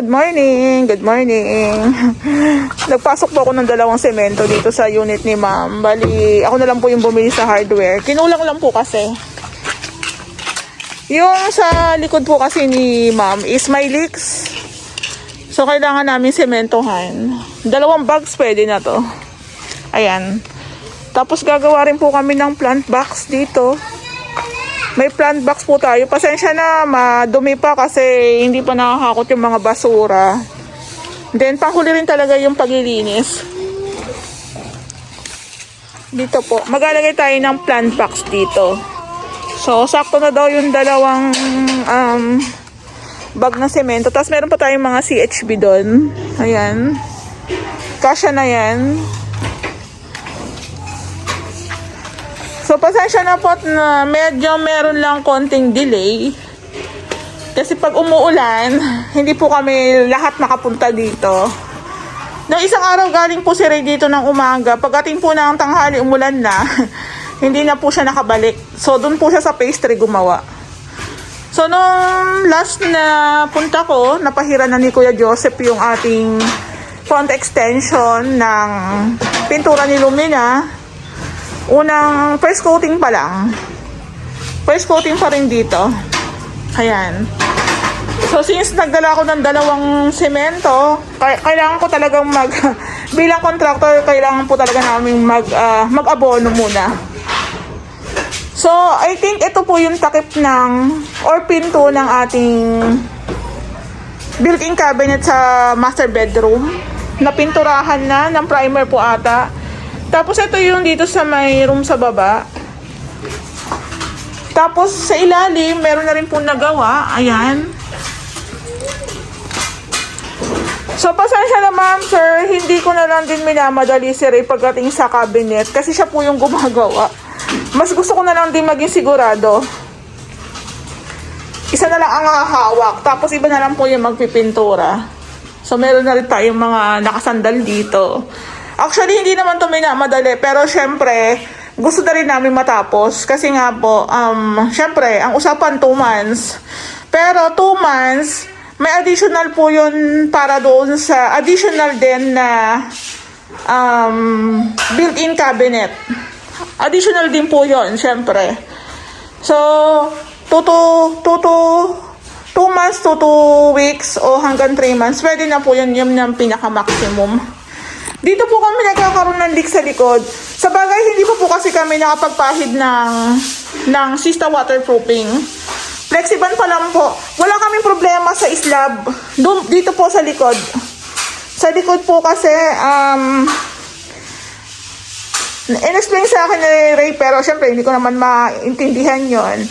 good morning. Good morning. Nagpasok po ako ng 2 semento dito sa unit ni ma'am. Bali, ako na lang po yung bumili sa hardware. Kinulang lang po kasi. Yung sa likod po kasi ni ma'am is may leaks. So, kailangan namin sementohan. 2 bags pwede na to. Ayan. Tapos gagawa rin po kami ng plant box dito. May plant box po tayo. Pasensya na, madumi pa kasi hindi pa nakakakot yung mga basura. Then, panghuli rin talaga yung paglilinis. Dito po. Maglalagay tayo ng plant box dito. So, sakto na daw yung 2 bag na semento. Tapos, meron pa tayong mga CHB doon. Ayan. Kasya na yan. So, pasensya na po na medyo meron lang konting delay. Kasi pag umuulan, hindi po kami lahat nakapunta dito. Noong isang araw galing po si Ray dito ng umaga. Pagdating po ng tanghali, umulan na. Hindi na po siya nakabalik. So, doon po siya sa pastry gumawa. So, nung last na punta ko, napahira na ni Kuya Joseph yung ating front extension ng pintura ni Lumina. Unang first coating pa lang. First coating pa rin dito. Ayan. So, since nagdala ako ng 2 semento, kailangan ko talagang bilang contractor, kailangan po talaga namin mag-abono muna. So, I think ito po yung takip or pinto ng ating built-in cabinet sa master bedroom. Napinturahan na ng primer po ata. Tapos ito yung dito sa may room sa baba. Tapos sa ilalim, meron na rin po nagawa. Ayan. So, pasensya na ma'am, sir. Hindi ko na lang din minamadali si Ray pagdating sa cabinet. Kasi siya po yung gumagawa. Mas gusto ko na lang din maging sigurado. Isa na lang ang hahawak. Tapos iba na lang po yung magpipintura. So, meron na rin tayong mga nakasandal dito. Actually, hindi naman ito minamadali. Pero, syempre, gusto na rin namin matapos. Kasi nga po, syempre, ang usapan 2 months. Pero, 2 months, may additional po yun para doon sa additional din na built-in cabinet. Additional din po yun, syempre. So, 2 months to 2 weeks o hanggang 3 months, pwede na po yun yung pinaka-maximum. Dito po kami nagkakaroon ng leak sa likod. Sa bagay, hindi po kasi kami nakapagpahid ng Sista waterproofing. Flexiban pa lang po. Wala kaming problema sa slab. Dito po sa likod. Sa likod po kasi, in-explain sa akin ni Ray, pero syempre hindi ko naman maintindihan yon.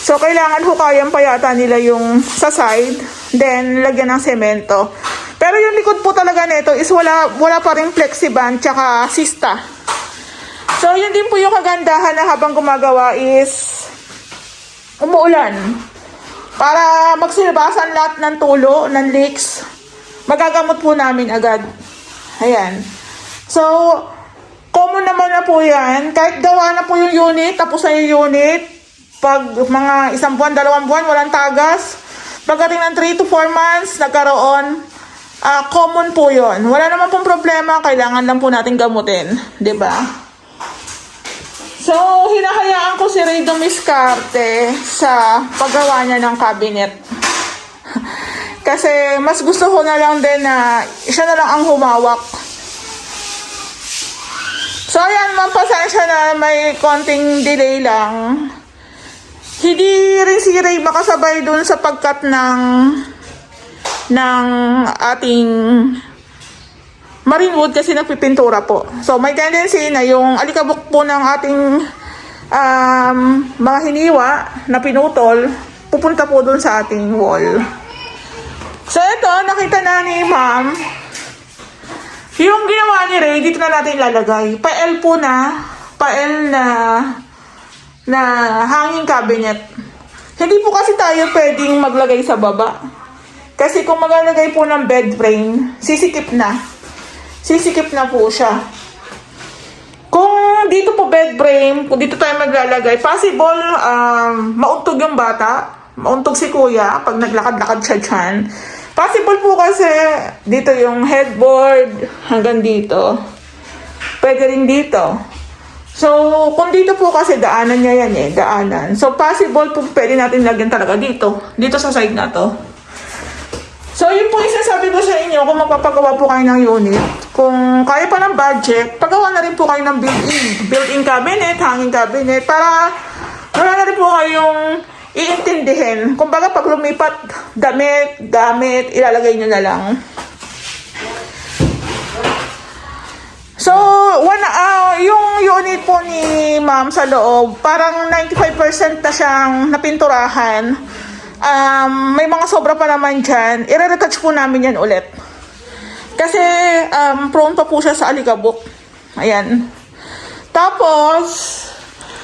So, kailangan hukayan pa yata nila yung sa side, then lagyan ng semento. Pero yung likod po talaga nito is wala pa rin flexiband tsaka Sista. So, yun din po yung kagandahan na habang gumagawa is umuulan. Para magsilbasan lahat ng tulo, ng leaks, magagamot po namin agad. Ayan. So, common naman na po yan. Kahit gawa na po yung unit, tapos na yung unit, pag mga 1 buwan, 2 buwan, walang tagas. Pagdating ng 3 to 4 months, nagkaroon, common po yun. Wala naman pong problema, kailangan lang po natin gamutin. 'Di ba? So, hinahayaan ko si Ray dumiskarte sa paggawa niya ng cabinet. Kasi mas gusto ko na lang din na siya na lang ang humawak. So, ayan, pasensya na may konting delay lang. Hindi rin si Ray makasabay dun sa pagkat ng ating marine wood kasi nagpipintura po. So, may tendency na yung alikabok po ng ating mga hiniwa na pinutol, pupunta po dun sa ating wall. So, ito, nakita na ni ma'am. Yung ginawa ni Ray, dito na natin ilalagay. Pa-L po na, pa-L na hanging cabinet. Hindi po kasi tayo pwedeng maglagay sa baba. Kasi kung maglalagay po ng bed frame, sisikip na. Sisikip na po siya. Kung dito po bed frame, kung dito tayo maglalagay, possible mauntog yung bata. Mauntog si kuya pag naglakad-lakad siya dyan. Possible po kasi dito yung headboard hanggang dito. Pwede rin dito. So, kung dito po kasi daanan niya yan daanan. So, possible po pwede natin lagyan talaga dito. Dito sa side na to. So, yun po yung sinasabi ko sa inyo kung magpapagawa po kayo ng unit. Kung kaya pa ng budget, pagawa na rin po kayo ng built-in. Built-in cabinet, hanging cabinet, para wala na rin po kayong iintindihin. Kung baga pag lumipat, gamit, ilalagay nyo na lang. So, yung unit po ni ma'am sa loob, parang 95% na siyang napinturahan. May mga sobra pa naman dyan. I-retouch po namin yan ulit. Kasi, prone pa po siya sa alikabok. Ayan. Tapos,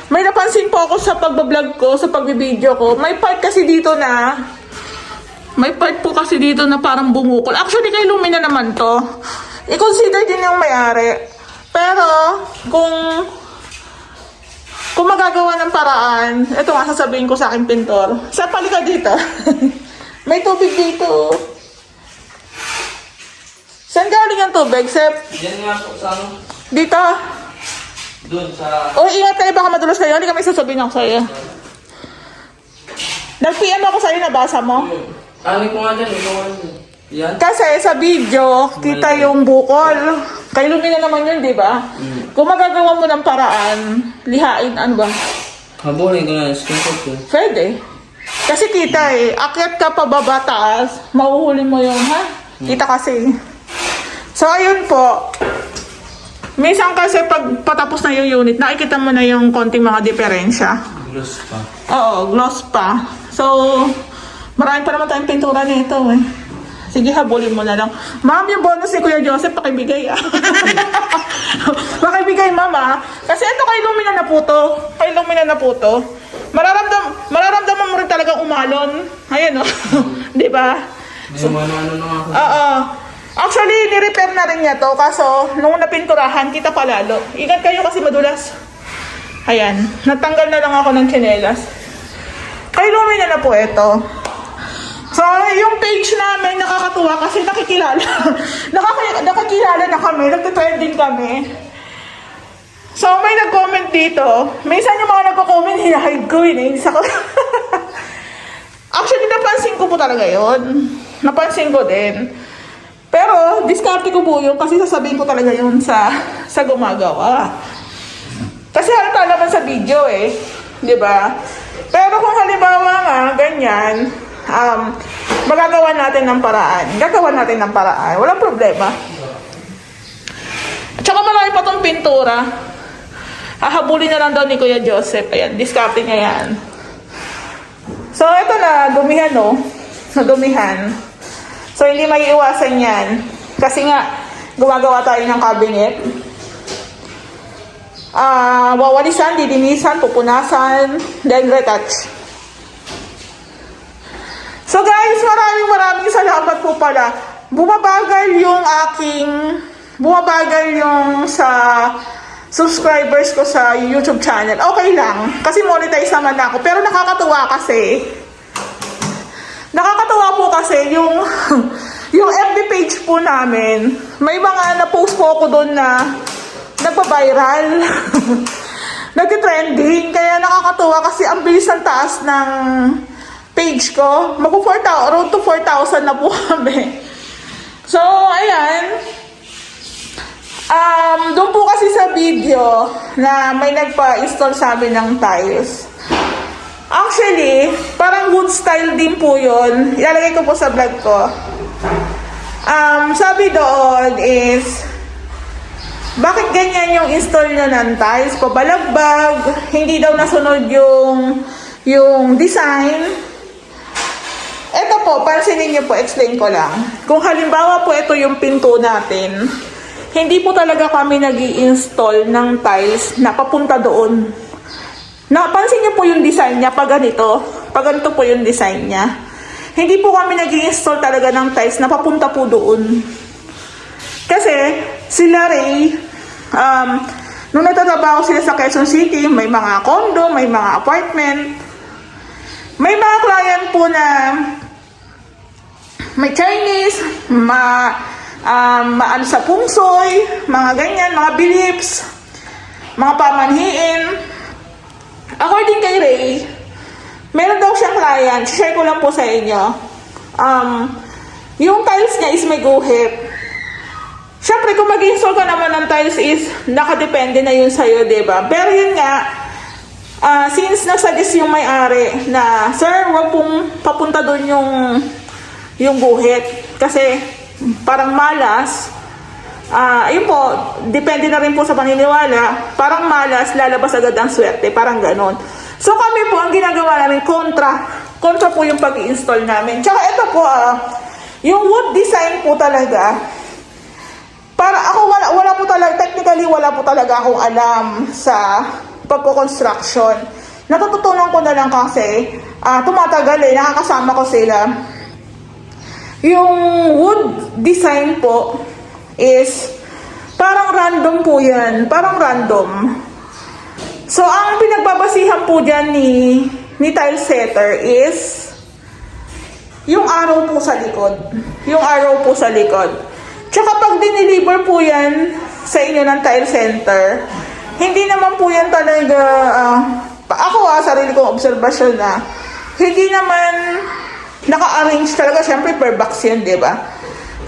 may napansin po ako sa pagbablog ko, sa pagbibideo ko. May part po kasi dito na parang bumukol. Actually, kay Lumina naman to. I-consider din yung may-ari. Pero, kung magagawa ng paraan, ito nga sasabihin ko sa aking pintor. Sa palika dito. May tubig dito. Saan galing ang tubig, Sep? Yan nga po sa ano? Dito. Doon sa... O, ingat kayo, baka madulas kayo. Hindi kami sasabihin ako sa'yo. Nag-PM ako sa'yo, nabasa mo? Ano ko nga dyan, ito nga dyan. Yan? Kasi sa video, kita yung bukol. Kay Lumina naman yun, di ba? Kung magagawa mo ng paraan, lihain, ano ba? Habulin ko na, screenshot ko. Pwede. Kasi kita akyat ka pababa taas, mahuhuli mo yun, ha? Kita kasi. So, ayun po. Minsan kasi pag patapos na yung unit, nakikita mo na yung konting mga diferensya. Gloss pa. Oo, gloss pa. So, marami pa naman tayong pintura nito Sige, habulin mo na lang. Ma'am, yung bonus ni Kuya Joseph, pakibigay pakibigay, mama. Kasi ito kay Lumina na po to. Kay Lumina na po to. Mararamdaman mo rin talagang umalon. Ayan Di ba? So, ano na nga ako. Oo. Actually, ni-repair na rin niya to. Kaso, nung napinturahan, kita palalo. Ingat kayo kasi madulas. Ayan. Natanggal na lang ako ng tsinelas. Kay Lumina na po ito. So, yung page namin nakakatuwa kasi nakikilala. nakikilala na kami. Nagtitrending kami. So, may nag-comment dito. Minsan yung mga nagko-comment, hinahide ko, hinahid ako. Actually, napansin ko po talaga yun. Napansin ko din. Pero, diskarte ko po yun kasi sasabihin ko talaga yun sa gumagawa. Kasi halata naman sa video di ba? Pero kung halimbawa nga, ganyan, magagawa natin ng paraan. Gagawa natin ng paraan. Walang problema. Tsaka marami pa tong pintura. Hahabulin na lang daw ni Kuya Joseph. Ayan, diskarte niya yan. So, ito na, dumihan Nadumihan. So, hindi maiiwasan yan. Kasi nga, gumagawa tayo ng cabinet. Wawalisan, didinisan, pupunasan, then retouch. So guys, maraming salamat po pala. Bumabagal yung sa subscribers ko sa YouTube channel. Okay lang, kasi monetize naman ako. Pero nakakatuwa po kasi yung FB page po namin, may mga na-post po ako doon na nagpa-viral. Nag-trending, kaya nakakatuwa kasi ang bilis ng taas ng page ko. Road to 4,000 na po kami. So, ayan. Doon po kasi sa video na may nagpa-install sa amin ng tiles. Actually, parang wood style din po yun. Ilalagay ko po sa vlog ko. Sabi doon is, bakit ganyan yung install nyo ng tiles? Pabalagbag, hindi daw nasunod yung design. Ito po, pansinin nyo po, explain ko lang. Kung halimbawa po ito yung pinto natin, hindi po talaga kami nag-i-install ng tiles na papunta doon. Napansin nyo po yung design niya pag ganito. Pag ganito po yung design niya. Hindi po kami nag-i-install talaga ng tiles na papunta po doon. Kasi sila Ray, nung nagtatrabaho sila sa Quezon City, may mga condo, may mga apartment. May mga client po na may Chinese, ano sa pungsoy, mga ganyan, mga beliefs, mga pamanhiin. According kay Ray, meron daw siyang client, share ko lang po sa inyo. Yung tiles niya is may guhit. Siyempre, kung mag-install ka naman ng tiles is, nakadepende na yun sa'yo, diba? Pero yun nga, since nagsuggest yung may-ari na, sir, wag pong papunta doon yung guhit. Kasi, parang malas. Yun po, depende na rin po sa paniniwala. Parang malas, lalabas agad ang swerte. Parang ganon. So, kami po, ang ginagawa namin, kontra po yung pag-i-install namin. Tsaka ito po, yung wood design po talaga, para ako wala po talaga, technically wala po talaga akong alam sa pagko-construction. Natututunan ko na lang kasi tumatagal nakakasama ko sila. Yung wood design po is parang random po yan, parang random. So ang pinagbabasihan po dyan ni tile setter is yung arrow po sa likod. Yung arrow po sa likod. Tsaka pag dineliver po yan sa inyo ng tile center, hindi naman po yan talaga, ako sarili kong obserbasyon na, hindi naman naka-arrange talaga, syempre per box yan, di ba?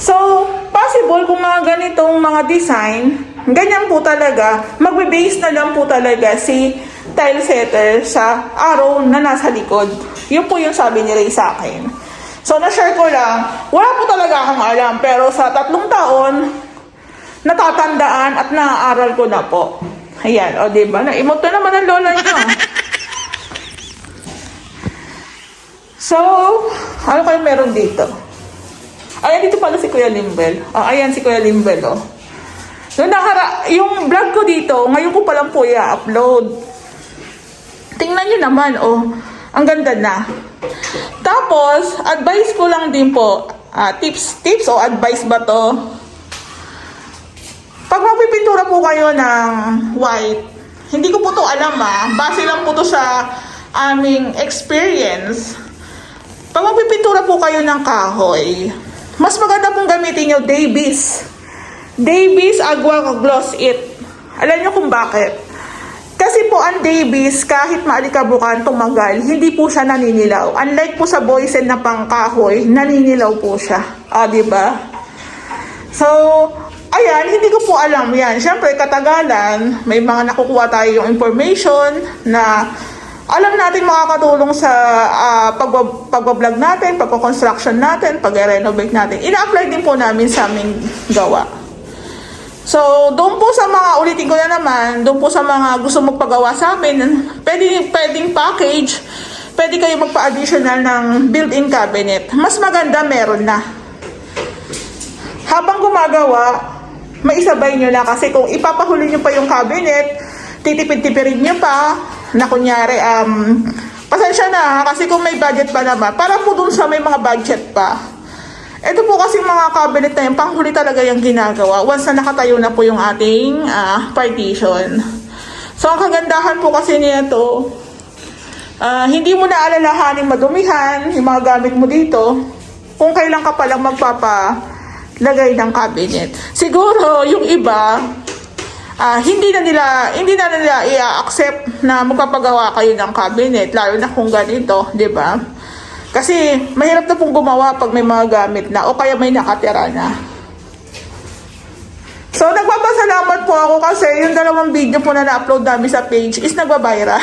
So, possible kung mga ganitong mga design, ganyan po talaga, magbe-base na lang po talaga si tile setter sa arrow na nasa likod. Yun po yung sabi ni Ray sa akin. So, na-share ko lang, wala po talaga akong alam, pero sa 3 taon, natatandaan at naaaral ko na po. Ayan, o diba? Na-emote na naman ang lola niyo. So, ano kayo meron dito? Ayan, dito pala si Kuya Limbel. Ayan si Kuya Limbel, oh. Yung vlog ko dito, ngayon ko pa lang po i-upload. Tingnan nyo naman, oh. Ang ganda na. Tapos, advice ko lang din po, tips o advice ba to? Pag magpipintura po kayo ng white, hindi ko po to alam base lang po to sa aming experience. Pag magpipintura po kayo ng kahoy, mas maganda pong gamitin nyo Davis. Davis Agua Gloss It. Alam nyo kung bakit? Kasi po ang Davis, kahit maalikabukan tumagal, hindi po siya naninilaw. Unlike po sa Boysen na pangkahoy, naninilaw po siya. Diba? So, ayan, hindi ko po alam yan. Siyempre, katagalan, may mga nakukuha tayo yung information na alam natin makakatulong sa pag-vlog natin, pag-construction natin, pag-renovate natin. Ina-apply din po namin sa aming gawa. So, doon po sa mga, ulitin ko na naman, doon po sa mga gusto magpagawa sa amin, pwedeng package, pwede kayo magpa-additional ng built-in cabinet. Mas maganda, meron na. Habang gumagawa, maisabay nyo na kasi kung ipapahuli nyo pa yung cabinet, titipid-tipirin nyo pa, na kunyari, pasensya na kasi kung may budget pa naman, para po doon sa may mga budget pa. Ito po kasi mga cabinet na yung panghuli talaga yung ginagawa once na nakatayo na po yung ating partition. So, ang kagandahan po kasi nito, hindi mo na alalahanin madumihan yung mga gamit mo dito kung kailan ka palang magpapalagay ng cabinet. Siguro, yung iba, hindi na nila i-accept na magpapagawa kayo ng cabinet, lalo na kung ganito, di ba? Kasi mahirap na pong gumawa pag may mga gamit na o kaya may nakatira na. So, nagpapasalamat po ako kasi yung 2 video po na na-upload namin sa page is nagbabiral.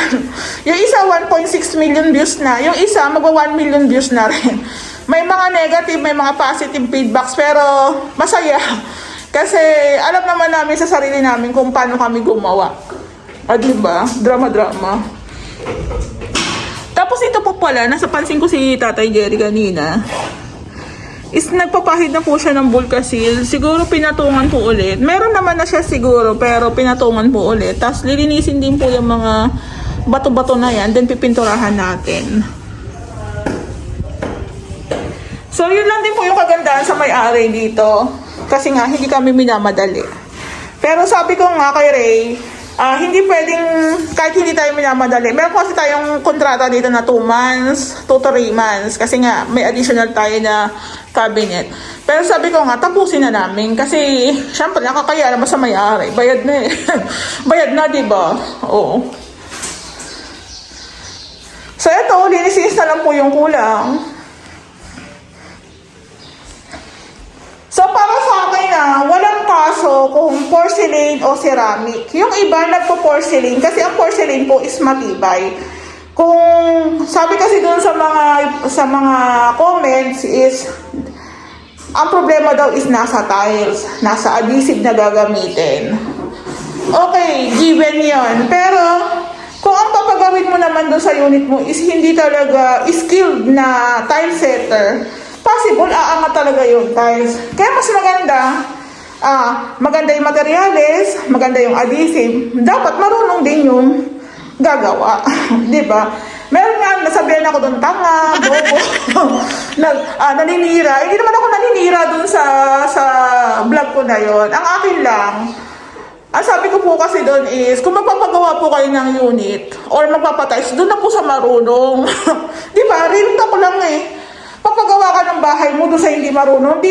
Yung isa 1.6 million views na, yung isa magwa 1 million views na rin. May mga negative, may mga positive feedbacks, pero masaya. Kasi alam naman namin sa sarili namin kung paano kami gumawa. Diba? Drama-drama. Tapos ito po pala, nasa pansin ko si Tatay Jerry kanina, is nagpapahid na po siya ng Bulkasil. Siguro pinatungan po ulit. Meron naman na siya siguro, pero pinatungan po ulit. Tapos lilinisin din po yung mga bato-bato na yan, then pipinturahan natin. So yun lang din po yung kagandahan sa may-ari dito. Kasi nga, hindi kami minamadali. Pero sabi ko nga kay Ray, Hindi pwedeng, kahit hindi tayo minamadali. Meron kasi tayong kontrata dito na 2 months, 2 to 3 months. Kasi nga, may additional tayo na cabinet. Pero sabi ko nga, tapusin na namin. Kasi, syempre, nakakaya naman sa may-ari. Bayad na eh. Bayad na, diba? Oo. So, ito, linis na lang po yung kulang. So, para sa akin walang kaso kung porcelain o ceramic. Yung iba nagpo-porcelain kasi ang porcelain po is matibay. Kung sabi kasi doon sa mga comments is ang problema daw is nasa tiles, nasa adhesive na gagamitin. Okay, given yon. Pero kung ang papagawin mo naman doon sa unit mo is hindi talaga skilled na tile setter, possible, aangat talaga yung tiles. Kaya mas maganda yung materials, maganda yung adhesive. Dapat marunong din yung gagawa. Diba? Meron nga, nasabihan ako doon, tanga, bobo, naninira. Hindi naman ako naninira doon sa vlog ko na yon. Ang akin lang, ang sabi ko po kasi doon is, kung magpapagawa po kayo ng unit, or magpapatiles, doon na po sa marunong. Diba? Rin ako lang eh. Papagawa ka ng bahay mo doon sa hindi marunong,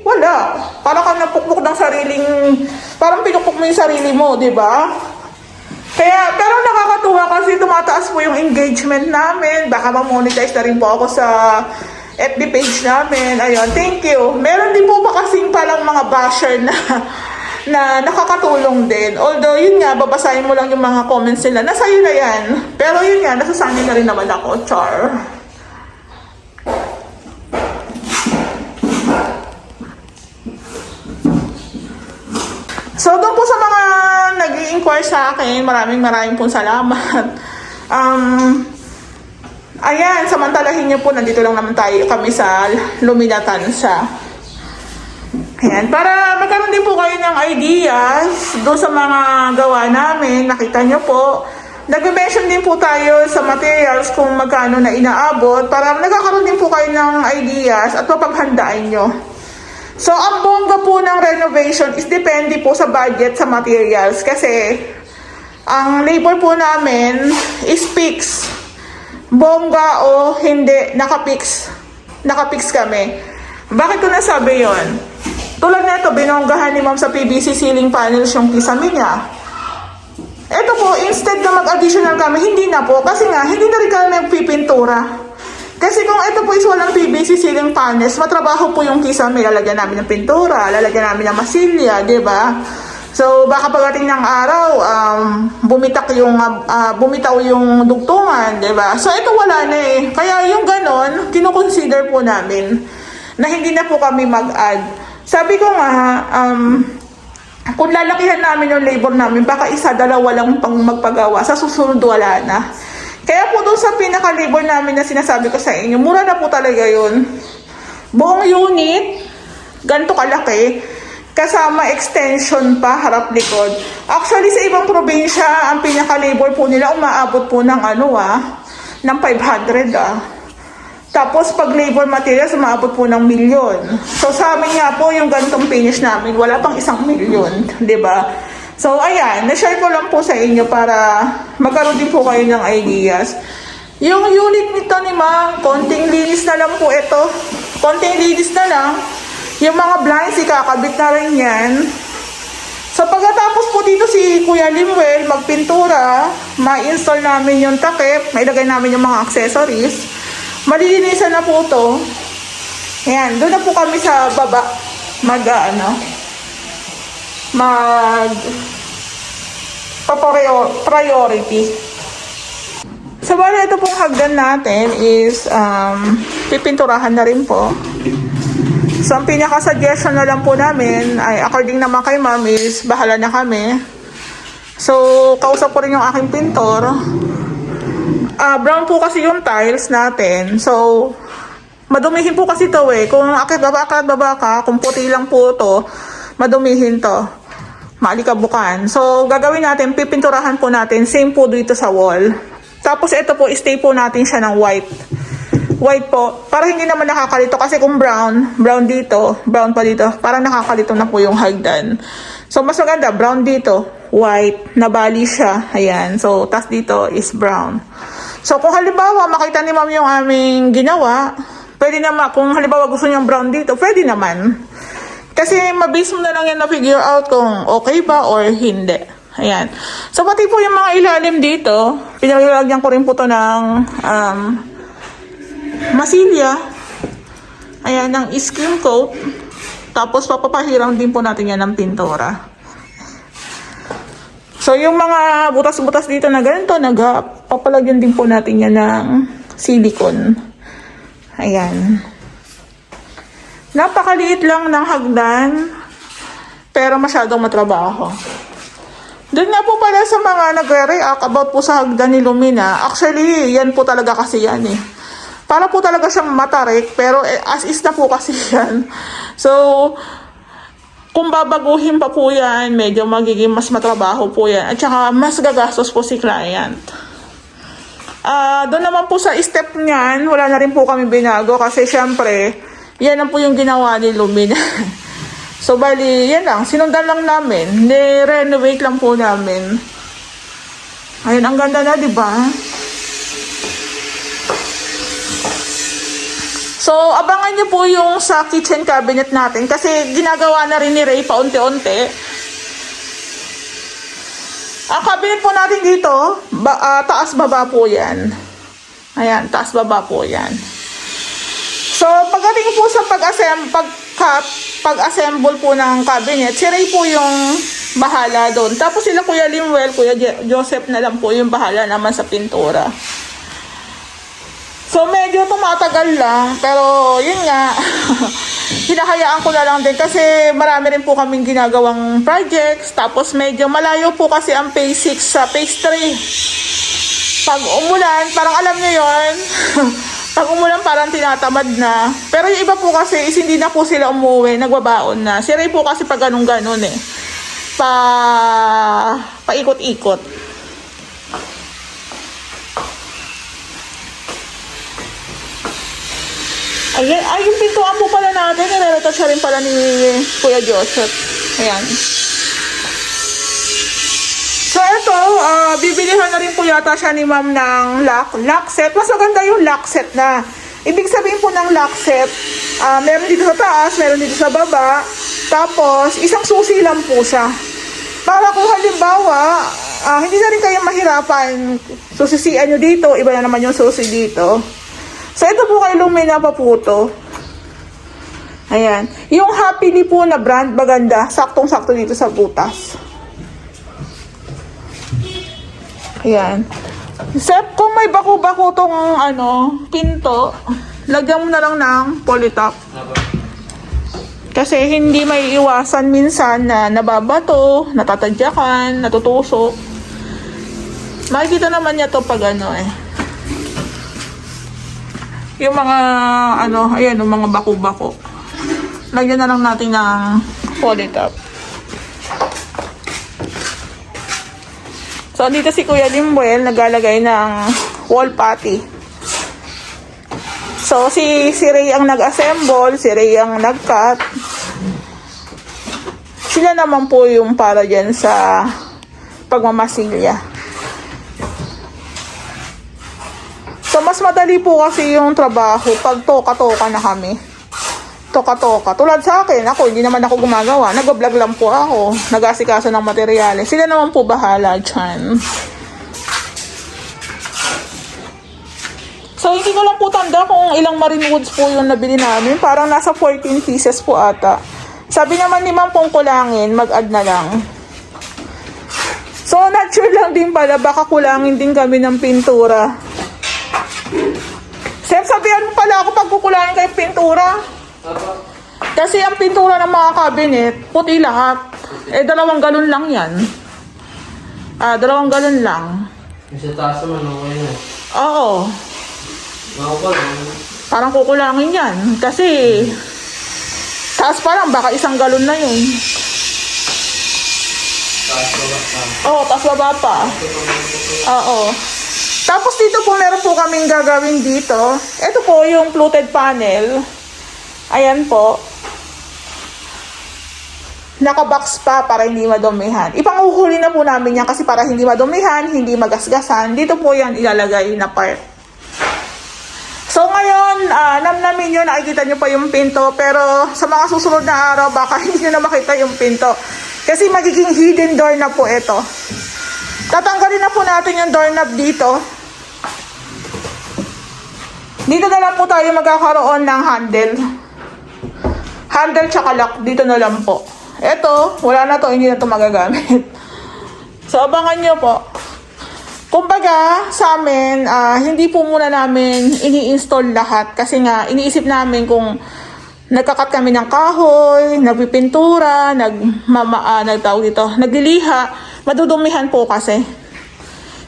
wala. Parang ka napukpok ng sariling, parang pinukpok mo yung sarili mo, di ba? Kaya, pero nakakatuwa kasi tumataas po yung engagement namin. Baka ma-monetize na rin po ako sa FB page namin. Ayun, thank you. Meron din po ba kasing palang mga basher na nakakatulong din. Although, yun nga, babasahin mo lang yung mga comments nila. Nasa yun na yan. Pero yun nga, nasasanay na rin naman ako, char. So, doon po sa mga nag-i-inquire sa akin, maraming pong salamat. Ayan, samantalahin niyo po, nandito lang naman kami sa Luminatansa. Ayan, para magkaroon din po kayo ng ideas doon sa mga gawa namin, nakita niyo po. Nag-mention din po tayo sa materials kung magkano na inaabot, para nagkakaroon din po kayo ng ideas at mapaghandaan nyo. So, ang bongga po ng renovation is depende po sa budget sa materials kasi ang labor po namin is fixed. Bongga o hindi, nakapix kami. Bakit ko nasabi yon? Tulad na ito, binonggahan ni ma'am sa PVC ceiling panels yung kisame niya. Ito po, instead na mag-additional kami, hindi na po. Kasi nga, hindi na rin kami nagpipintura. Kasi kung ito po is walang PVC ceiling panels, matrabaho po yung kisame. Lalagyan namin ng pintura, lalagyan namin ng masilya, di ba? So, baka pagdating ng araw, bumitaw yung dugtungan, di ba? So, ito wala na eh. Kaya yung ganon, kinukonsider po namin na hindi na po kami mag-add. Sabi ko nga, kung lalakihan namin yung labor namin, baka isa, dalawa lang pang magpagawa. Sa susunod, wala na. Kaya po doon sa pinaka-labor namin na sinasabi ko sa inyo, mura na po talaga yun. Buong unit, ganito kalaki, kasama extension pa, harap likod. Actually, sa ibang probinsya, ang pinaka-labor po nila, umaabot po ng ng 500 Tapos, pag labor materials, umaabot po ng 1,000,000. So, sa amin nga po, yung ganitong finish namin, wala pang 1,000,000, di ba? So, ayan, na-share ko lang po sa inyo para magkaroon din po kayo ng ideas. Yung unit nito ni ma'am, konting linis na lang po ito. Konting linis na lang. Yung mga blinds, ikakabit na rin yan. So, pagkatapos po dito si Kuya Limuel magpintura, ma-install namin yung takip, mailagay namin yung mga accessories. Malilinisan na po ito. Ayan, doon na po kami sa baba priority. So, bali ito pong hagdan natin is pipinturahan na rin po. So, ang pinaka-suggestion na lang po namin ay according naman kay ma'am is bahala na kami. So, kausap ko rin yung aking pintor. Brown po kasi yung tiles natin. So, madumihin po kasi to eh. Kung akit baba ka, kung puti lang po to, madumihin to. Malikabukan. So, gagawin natin, pipinturahan po natin. Same po dito sa wall. Tapos, ito po, stay po natin siya ng white. White po. Para hindi naman nakakalito. Kasi kung brown dito, brown pa dito, parang nakakalito na po yung hagdan. So, mas maganda, brown dito, white, nabali siya. Ayan. So, tas dito is brown. So, kung halimbawa, makita ni ma'am yung aming ginawa, pwede naman, kung halimbawa gusto niyang brown dito, pwede naman. Kasi, mabase mo na lang yan na figure out kung okay ba or hindi. Ayan. So, pati po yung mga ilalim dito, pinalagyan ko rin po to ng masilya. Ayan, ng skin coat. Tapos, papapahirang din po natin yan ng pintura. So, yung mga butas-butas dito na ganito, papalagyan din po natin yan ng silicone. Ayan. Napakaliit lang ng hagdan, pero masyadong matrabaho. Doon nga po pala sa mga nagre-react about po sa hagdan ni Lumina, actually, yan po talaga kasi yan eh. Para po talaga siyang matarik, pero as is na po kasi yan. So, kung babaguhin pa po yan, medyo magiging mas matrabaho po yan. At saka, mas gagastos po si client. Doon naman po sa step niyan, wala na rin po kami binago kasi syempre, yan lang po yung ginawa ni Lumina. So, bali, yan lang. Sinundan lang namin. Ni-renovate lang po namin. Ayun, ang ganda na, di ba? So, abangan nyo po yung sa kitchen cabinet natin kasi ginagawa na rin ni Ray paunti-unti. Ang cabinet po natin dito, taas-baba po yan. Ayan, taas-baba po yan. So, pagdating po sa pag-assemble po ng cabinet, si Ray po yung bahala doon. Tapos sila Kuya Limwell, Kuya Joseph na lang po yung bahala naman sa pintura. So, medyo tumatagal lang, pero yun nga, hinahayaan ko na lang din kasi marami rin po kaming ginagawang projects, tapos medyo malayo po kasi ang phase 6 sa phase 3. Pag umulan, parang alam nyo yun, pag umulan parang tinatamad na. Pero yung iba po kasi is hindi na po sila umuwi, nagbabaon na. Si Ray po kasi pag ganun-ganun eh, paikot-ikot. Ayan, yung pintuan po pala natin, nilalata siya rin pala ni Kuya Joseph. Ayan. So, ito, bibilihan na rin po yata siya ni ma'am ng lock set. Mas maganda yung lock set na. Ibig sabihin po ng lock set, meron dito sa taas, meron dito sa baba, tapos isang susi lang po siya. Para kung halimbawa, hindi na rin kayo mahirapan, susisian nyo dito, iba na naman yung susi dito. So, ito po kay Lumina pa po to. Ayan. Yung Happily po na brand, maganda. Saktong-sakto dito sa butas. Ayan. Except kung may baku-baku tong pinto, lagyan mo na lang ng polytop. Kasi hindi may iwasan minsan na nababato, natatadyakan, natutusok. Makikita naman niya to pag yung mga, ayan, yung mga baku-bako. Lagyan na lang natin ng polytop. So, dito si Kuya Limwell, naglalagay ng wall putty. So, si Ray ang nag-assemble, si Ray ang nag-cut. Sila naman po yung para dyan sa pagmamasilya. So, mas madali po kasi yung trabaho pag toka-toka na kami. Toka-toka. Tulad sa akin, hindi naman ako gumagawa. Nag-vlog lang po ako. Nag-asikaso ng materyales. Sila naman po bahala dyan. So, hindi ko lang po tanda kung ilang marine woods po yung nabili namin. Parang nasa 14 pieces po ata. Sabi naman ni ma'am kung kulangin, mag-add na lang. So, not sure lang din pala. Baka kulangin din kami ng pintura. Sep, sabihan mo pala ako pag kukulangin kayo pintura. Kasi ang pintura ng mga cabinet, puti lahat. 2 galon lang yan. 2 galon lang. Sa taas naman, okay na. Oo. Parang kukulangin yan. Kasi, taas pa lang, baka 1 galon na yun. Taas baba pa. Oo, taas baba pa. Oo. Tapos dito po meron po kaming gagawin dito. Ito po yung fluted panel. Ayan po. nakabox pa para hindi madumihan. Ipanguhuli na po namin yan kasi para hindi madumihan, hindi magasgasan. Dito po yan ilalagay na part. So ngayon, namnamin nyo, nakikita nyo pa yung pinto. Pero sa mga susunod na araw, baka hindi nyo na makita yung pinto. Kasi magiging hidden door na po ito. Tatanggalin na po natin yung doorknob dito. Dito na lang po tayo magkakaroon ng handle. Handle tsaka lock, dito na lang po. Ito, wala na to, hindi na to magagamit. So, abangan nyo po. Kumbaga, sa amin, hindi po muna namin ini-install lahat. Kasi nga, iniisip namin kung nagkakat kami ng kahoy, nagpipintura, nagliliha, madudumihan po kasi.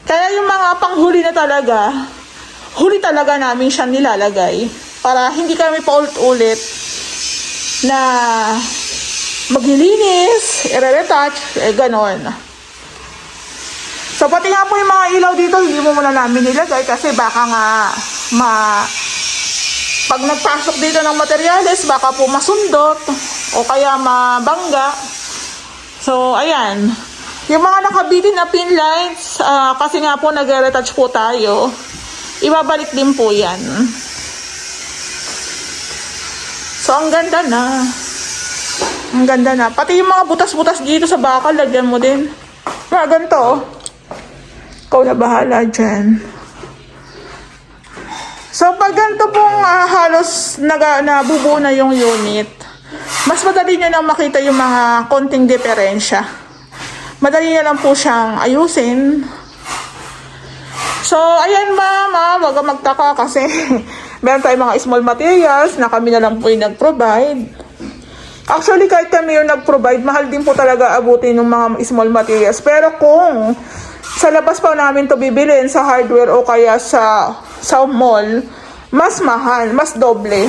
Kaya yung mga panghuli na talaga, huli talaga namin siya nilalagay. Para hindi kami paulit-ulit na maglilinis, i-retouch, ganon. So, pati nga po yung mga ilaw dito, hindi mo muna namin nilagay kasi baka nga pag nagpasok dito ng materyales, baka po masundot o kaya mabangga. So, ayan. Yung mga nakabitin na pin lights, kasi nga po nag-retouch po tayo, ibabalik din po yan. So, ang ganda na. Ang ganda na. Pati yung mga butas-butas dito sa bakal, lagyan mo din. Mga ganito, oh. Ikaw na bahala dyan. So, pag ganito pong halos nabubuo na yung unit, mas madali nyo nang makita yung mga konting diferensya. Madali na lang po siyang ayusin. So, ayan ma'am, wag kang magtaka kasi meron tayong mga small materials na kami na lang po yung nag-provide. Actually, kahit kami yung nag-provide, mahal din po talaga abutin ng mga small materials. Pero kung sa labas pa namin to bibilin sa hardware o kaya sa mall, mas mahal, mas doble.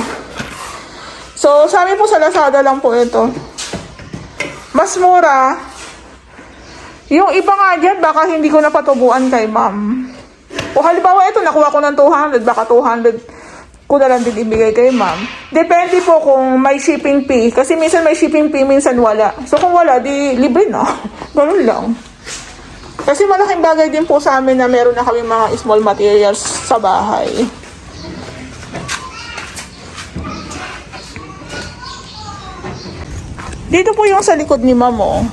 So, sa amin po sa Lazada lang po ito. Mas mura. Yung iba nga dyan, baka hindi ko napatubuan kay ma'am. O halimbawa ito, nakuha ko ng 200, baka 200 ko na lang din ibigay kay ma'am. Depende po kung may shipping fee. Kasi minsan may shipping fee, minsan wala. So kung wala, di libre na. Ganun lang. Kasi malaking bagay din po sa amin na meron na kami mga small materials sa bahay. Dito po yung sa likod ni ma'am, oh.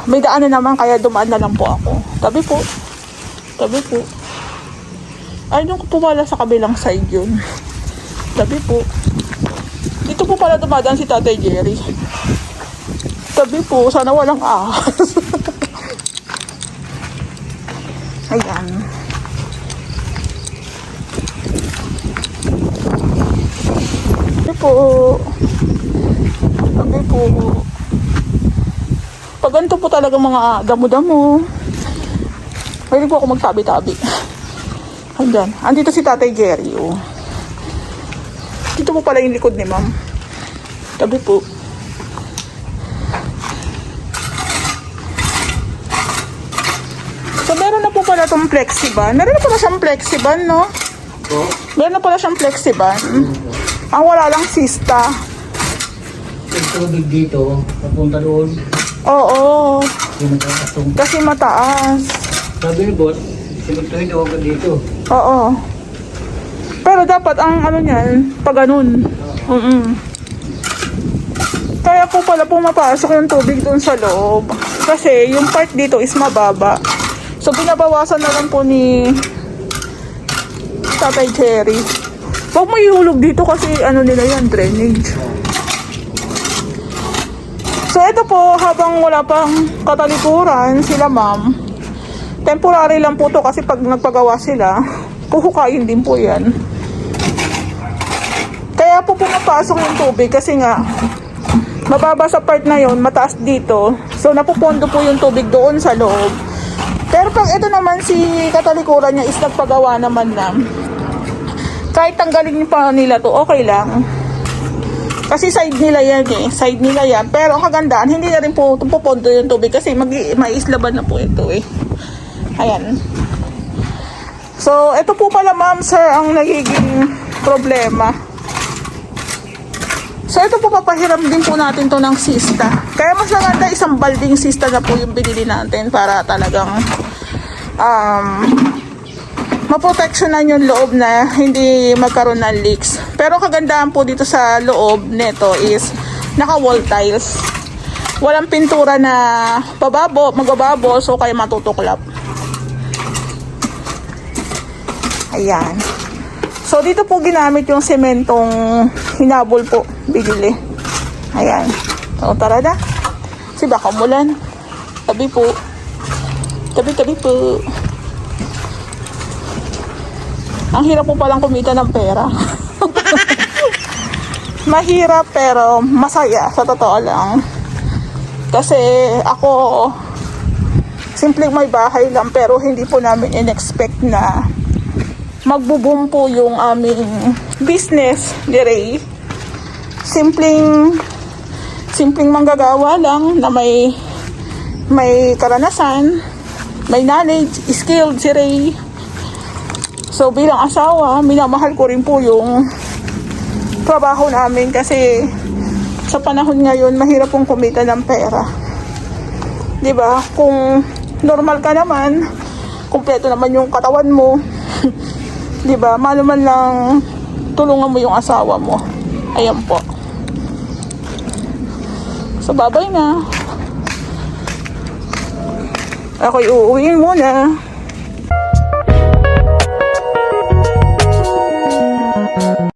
May daan na naman, kaya dumaan na lang po ako. Tabi po. Tabi po. Ay, doon ko po pala sa kabilang side yun. Tabi po. Dito po pala dumadaan si Tatay Jerry. Tabi po. Sana walang ahas. Ayan. Tabi po. Tabi po. Pag ganito po talaga mga damo-damo. Pwede po ako magtabi-tabi. Ayan. Andito si Tatay Jerry, oh. Dito po pala yung likod ni ma'am. Tabi po. So, meron na po pala itong flexiban. Meron na pala siyang flexiban, no? Meron na pala siyang flexiban. Ang wala lang sista. Yung tubig dito, papunta doon. Oo. Yung nakakatong. Kasi mataas. Sabi ni boss, simagtuhin daw ako dito. Oo. Pero dapat ang ano niyan, pag ganun. Kaya po pala pumapasok yung tubig dun sa loob. Kasi yung part dito is mababa. So binabawasan na lang po ni Tatay Jerry. Huwag mo ihulog dito kasi ano nila yan, drainage. So ito po, habang wala pang katalikuran sila ma'am, temporary lang po to kasi pag nagpagawa sila, kuhukayin din po yan. Kaya po pumapasok yung tubig kasi nga mababa sa part na yon, mataas dito. So napupondo po yung tubig doon sa loob. Pero pag ito naman si katalikuran niya is nagpagawa naman na, kahit tanggalin pa nila to, okay lang. Kasi side nila yan eh. Side nila yan. Pero ang kagandaan, hindi na rin po pupondo yung tubig kasi maislaban na po ito eh. Ayan. So, ito po pala ma'am sir ang nagiging problema. So, So ito po, papahiram din po natin to ng sista. Kaya mas maganda isang balding sista na po yung binili natin para talagang maproteksyonan yung loob na hindi magkaroon ng leaks. Pero kagandahan po dito sa loob neto is naka-wall tiles. Walang pintura na magbababo, so kaya matutuklap. Ayan. So, dito po ginamit yung sementong hinabol po, binili. Ayan. So, tara na. Kasi baka umulan. Tabi po. Tabi po. Ang hirap po palang kumita ng pera. Mahirap pero masaya, sa totoo lang. Kasi ako, simpleng may bahay lang pero hindi po namin in-expect na magbo-boom po yung aming business ni Ray. Simpleng manggagawa lang na may karanasan, may knowledge, skilled si Ray. So bilang asawa, minamahal ko rin po yung trabaho namin kasi sa panahon ngayon, mahirap pong kumita ng pera. 'Di ba? Kung normal ka naman, kumpleto naman yung katawan mo. 'Di ba? Maluman lang tulungan mo yung asawa mo. Ayan po. So, babay na. Ako'y uuwiin muna.